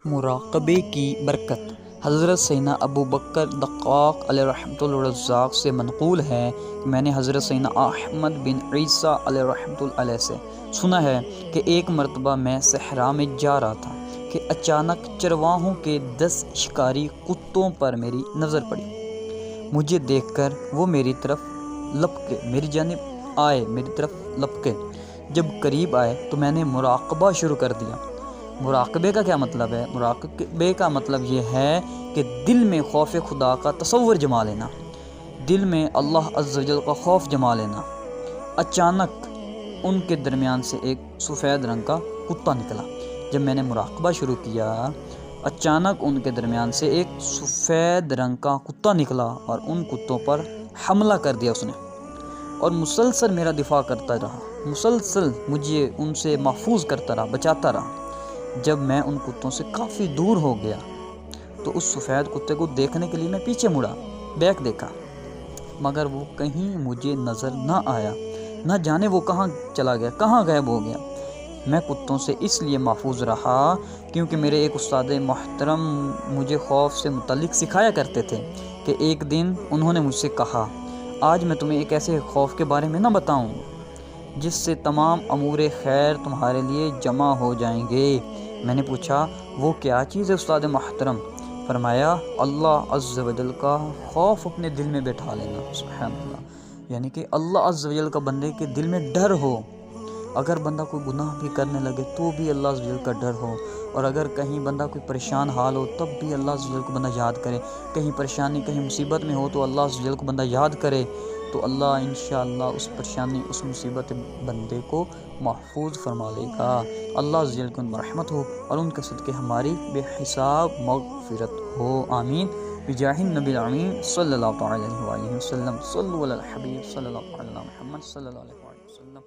مراقبے کی برکت۔ حضرت سیدنا ابو بکر دقاق علیہ رحمۃ الرزاق سے منقول ہے کہ میں نے حضرت سیدنا احمد بن عیسیٰ علیہ رحمۃ اللہ علیہ سے سنا ہے کہ ایک مرتبہ میں صحرا میں جا رہا تھا کہ اچانک چرواہوں کے 10 شکاری کتوں پر میری نظر پڑی۔ مجھے دیکھ کر وہ میری طرف لپکے، میری جانب آئے، میری طرف لپکے۔ جب قریب آئے تو میں نے مراقبہ شروع کر دیا۔ مراقبے کا کیا مطلب ہے؟ مراقبے کا مطلب یہ ہے کہ دل میں خوف خدا کا تصور جما لینا، دل میں اللہ عز و جل کا خوف جما لینا۔ اچانک ان کے درمیان سے ایک سفید رنگ کا کتا نکلا۔ جب میں نے مراقبہ شروع کیا، اچانک ان کے درمیان سے ایک سفید رنگ کا کتا نکلا اور ان کتوں پر حملہ کر دیا اس نے، اور مسلسل میرا دفاع کرتا رہا، مسلسل مجھے ان سے محفوظ کرتا رہا، بچاتا رہا۔ جب میں ان کتوں سے کافی دور ہو گیا تو اس سفید کتے کو دیکھنے کے لیے میں پیچھے مڑا، بیک دیکھا، مگر وہ کہیں مجھے نظر نہ آیا۔ نہ جانے وہ کہاں چلا گیا، کہاں غائب ہو گیا۔ میں کتوں سے اس لیے محفوظ رہا کیونکہ میرے ایک استاد محترم مجھے خوف سے متعلق سکھایا کرتے تھے کہ ایک دن انہوں نے مجھ سے کہا، آج میں تمہیں ایک ایسے خوف کے بارے میں نہ بتاؤں جس سے تمام امور خیر تمہارے لیے جمع ہو جائیں گے۔ میں نے پوچھا، وہ کیا چیز ہے استاد محترم؟ فرمایا، اللہ عز و جل کا خوف اپنے دل میں بیٹھا لینا۔ سبحان اللہ، یعنی کہ اللہ عز و جل کا بندے کے دل میں ڈر ہو۔ اگر بندہ کوئی گناہ بھی کرنے لگے تو بھی اللہ عز و جل کا ڈر ہو، اور اگر کہیں بندہ کوئی پریشان حال ہو تب بھی اللہ عز و جل کو بندہ یاد کرے، کہیں پریشانی کہیں مصیبت میں ہو تو اللہ عز و جل کو بندہ یاد کرے، تو اللہ انشاءاللہ اس پریشانی اس مصیبت بندے کو محفوظ فرما لے گا۔ اللہ عز و جل کو ان پر رحمت ہو اور ان کے صدقے ہماری بے حساب مغفرت ہو، آمین بجاہ النبی الامین صلی اللہ تعالی علیہ وآلہ وسلم۔ صلو علی الحبیب صلی اللہ علیہ محمد صلی اللہ علیہ وسلم۔